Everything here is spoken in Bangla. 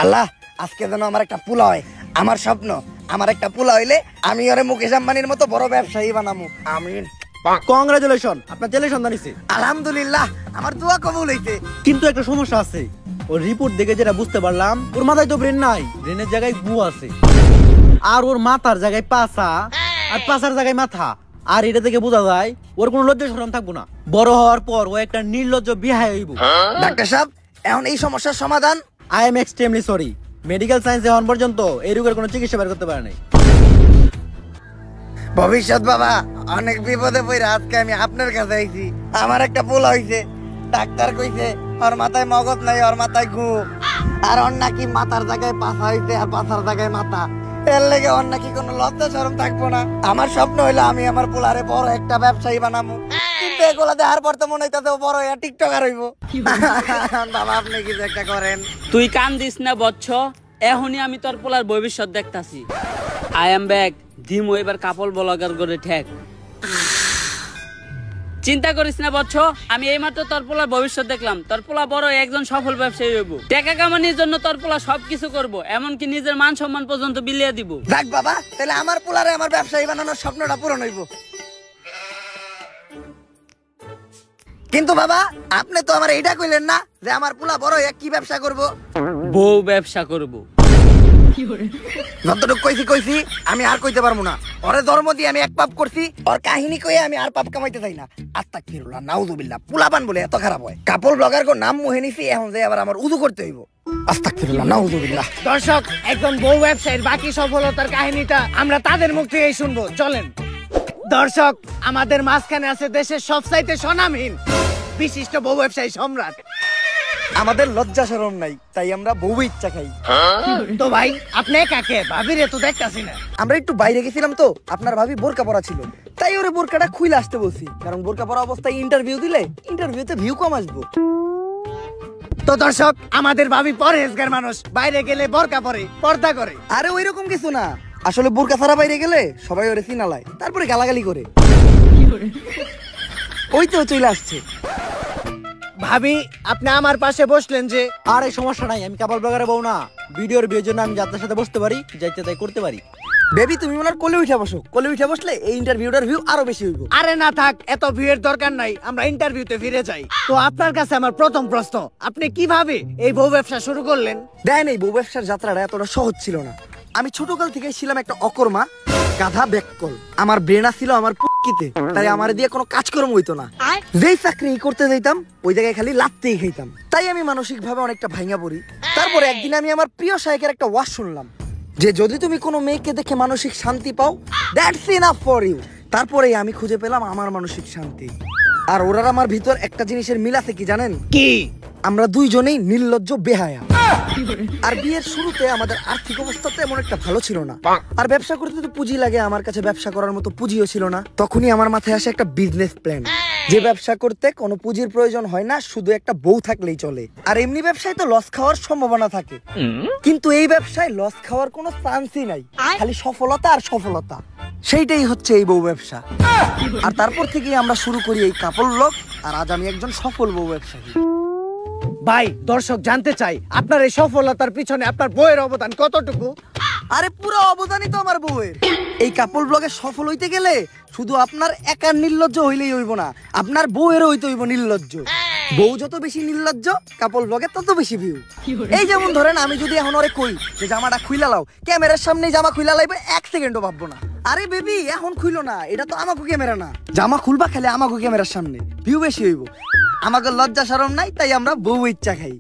আল্লাহ আজকে যেন আমার একটা পোলা হয়। আমার স্বপ্ন আমার একটা পোলা হইলে আমি ওরে মুকেশ আম্বানির মতো বড় ব্যবসায়ী বানামু। আমিন। কংগ্রাচুলেশন, আপনার ছেলে সন্তান হইছে। আলহামদুলিল্লাহ, আমার দোয়া কবুল হইছে। কিন্তু একটা সমস্যা আছে, ওর রিপোর্ট দেখে যেটা বুঝতে পারলাম, ওর মাথায় তো ব্রেন নাই, ব্রেনের জায়গায় গু আছে। আর ওর মাথার জায়গায় পাছা, আর পাছার জায়গায় মাথা। আর এটা থেকে বোঝা যায় ওর কোনো লজ্জা শরম থাকবো না। বড় হওয়ার পর ও একটা নির্লজ্জ বিহায় হইব। ডাক্তার সাহেব, এখন এই সমস্যার সমাধান? I am extremely sorry, medical science এখন পর্যন্ত এই রোগের কোনো চিকিৎসা বের করতে পারে নাই। ভবিষ্যৎ বাবা, অনেক বিপদে পড়ে আজকে আমি আপনার কাছে আইছি। আমার একটা পোলা হইছে, ডাক্তার কইছে ওর মাথায় মগজ নাই, ওর মাথায় গু। আর ওর নাকি মাথার জায়গায় পাছা হইছে আর পাছার জায়গায় মাথা। এর লেগে ওর নাকি কোনো লজ্জা শরম থাকবো না। আমার স্বপ্ন হইলো আমি আমার পোলারে বড় একটা ব্যবসায়ী বানাবো। কিন্তু এগুলা দেখার পর তো মনে হইতাছে বড় হইয়া টিকটকার হইব। বাবা আপনি কিছু একটা করেন। তুই কান দিস না বচ্চ, এখনই আমি তোর পোলার ভবিষ্যৎ দেখতাছি। আই এম ব্যাক, দিমু এবার কাপল ব্লগার করে ঠেক। চিন্তা করিস না বচ্চ, আমি এইমাত্র তোর পোলার ভবিষ্যৎ দেখলাম। তোর পোলা বড় একজন সফল ব্যবসায়ী হইব। টাকা কামানোর জন্য তোর পোলা সবকিছু করব, এমনকি নিজের মান সম্মান পর্যন্ত বিলিয়ে দিব। দেখ বাবা, তাহলে আমার পোলারে আমার ব্যবসায়ী বানানোর স্বপ্নটা পূরণ হইব। কিন্তু বাবা, আপনি তো আমার এইটা কইলেন না যে আমার পোলা বড় হইয়া কি ব্যবসা করব? বউ ব্যবসা করব। যতটুকু কইছি আমি আর কইতে পারবো না। ওরে ধর্ম দিয়ে আমি এক পাপ করছি, ওর কাহিনী কইয়ে আমি আর পাপ কামাইতে চাই না। আস্তাগফিরুল্লাহ, নাউযুবিল্লাহ। পোলাপান বলে এত খারাপ হয়? কাপল ব্লগার কো নাম মুহে নিছি, এখন যে আবার আমার উযু করতে হইব। আস্তাগফিরুল্লাহ, নাউযুবিল্লাহ। দর্শক, একজন বউ ব্যবসায়ীর বাকি সফলতার কাহিনীটা আমরা তাদের মুখ থেকেই শুনবো, চলেন। দর্শক, আমাদের মাঝখানে আছে দেশের সবচাইতে স্বনামহীন বিশিষ্ট বউ ব্যবসায়ী সম্রাট। আমাদের লজ্জা শরম নাই, তাই আমরা বউ ইচ্ছা খাই। তো ভাই, আপনি কাকে ভাবিরে তো দেখতাছি না। আমরা একটু বাইরে গেছিলাম তো, আপনার ভাবি বোরকা পরা ছিল, তাই ওরে বোরকাটা খুলে আসতে বলছি। কারণ বোরকা পরা অবস্থায় ইন্টারভিউ দিলে ইন্টারভিউতে ভিউ কম আসবো। তো দর্শক, আমাদের ভাবি পরহেজগার মানুষ, বাইরে গেলে বোরকা পরে, পর্দা করে। আরে ওইরকম কিছু না, আসলে বোরকা ছাড়া বাইরে গেলে সবাই ওরে চিনালায়, তারপরে গালাগালি করে। ওই তো চলে আসছে। ভাবি, আপনি আমার পাশে বসলেন যে? আর এই সমস্যা নাই, আমি কাপল ব্লগারে বউ না। ভিডিওর বিয়ের জন্য আমি যাত্রার সাথে বসতে পারি, যাইতে তাই করতে পারি। বেবি, তুমি ওনার কোলে উঠে বসো। কোলে উঠে বসলে এই ইন্টারভিউটার ভিউ আরো বেশি হইব। আরে না থাক, এত ভিউয়ের দরকার নাই, আমরা ইন্টারভিউতে ফিরে যাই। তো আপনার কাছে আমার প্রথম প্রশ্ন, আপনি কিভাবে এই বউ ব্যবসা শুরু করলেন? দেন, এই বউ ব্যবসার যাত্রাটা এতটা সহজ ছিল না। আমি ছোটকাল থেকে ছিলাম একটা অকর্মা, গাধা ব্যাককল। আমার ব্রেনা ছিল আমার পুক্কিতে, তাই আমার দিয়ে কোনো কাজকর্ম হইতো না। যেই চাকরি করতে যাইতাম ওই জায়গায় খালি লাত্তেই খাইতাম। তাই আমি মানসিক ভাবে অনেকটা ভাঙা পড়ি। তারপরে একদিন আমি আমার প্রিয় শায়েকের একটা ওয়াজ শুনলাম যে যদি তুমি কোনো মেয়েকে দেখে মানসিক শান্তি পাও, দ্যাটস ইনাফ ফর ইউ। তারপরেই আমি খুঁজে পেলাম আমার মানসিক শান্তি। আর ওরার আমার ভিতর একটা জিনিসের মিল আছে, কি জানেন? কি? আমরা দুইজনেই নির্লজ্জ বেহায়া। আর বিয়ের শুরুতে আমাদের আর্থিক অবস্থা তো এমন একটা ভালো ছিল না। আর ব্যবসা করতে তো পুঁজি লাগে, আমার কাছে ব্যবসা করার মতো পুঁজিও ছিল না। তখনই আমার মাথায় আসে একটা বিজনেস প্ল্যান, যে ব্যবসা করতে কোনো পুঁজির প্রয়োজন হয় না, শুধু একটা বউ থাকলেই চলে। আর এমনি ব্যবসায় তো লস খাওয়ার সম্ভাবনা থাকে, কিন্তু এই ব্যবসায় লস খাওয়ার কোনো চান্সই নাই, খালি সফলতা আর সফলতা। সেইটাই হচ্ছে এই বউ ব্যবসা। আর তারপর থেকেই আমরা শুরু করি এই কাপল ব্লগ। আর আজ আমি একজন সফল বউ ব্যবসায়ী। ভাই, দর্শক জানতে চাই আপনার এই সফলতার পিছনে আপনার বউয়ের অবদান কতটুকু? আরে পুরো অবদানই তো আমার বউয়ের। এই কাপল ব্লগে সফল হইতে গেলে শুধু আপনার একার নির্লজ্জ হইলেই হইব না, আপনার বউয়েরও হইতে হইব নির্লজ্জ। বউ যত বেশি নির্লজ্জ, কাপল ব্লগে তত বেশি ভিউ। এই যেমন ধরেন, আমি যদি এখন ওরে কই যে জামাটা খুইলা লাও, ক্যামেরার সামনে জামা খুইলা লাইবে, 1 সেকেন্ডও ভাববো না। আরে বেবি, এখন খুইলো না, এটা তো আমাকে ক্যামেরা না। জামা খুলবা খালি আমাকে ক্যামেরার সামনে, ভিউ বেশি হইব। আমাকে লজ্জা শরম নাই, তাই আমরা বউ ইচ্ছা খাই।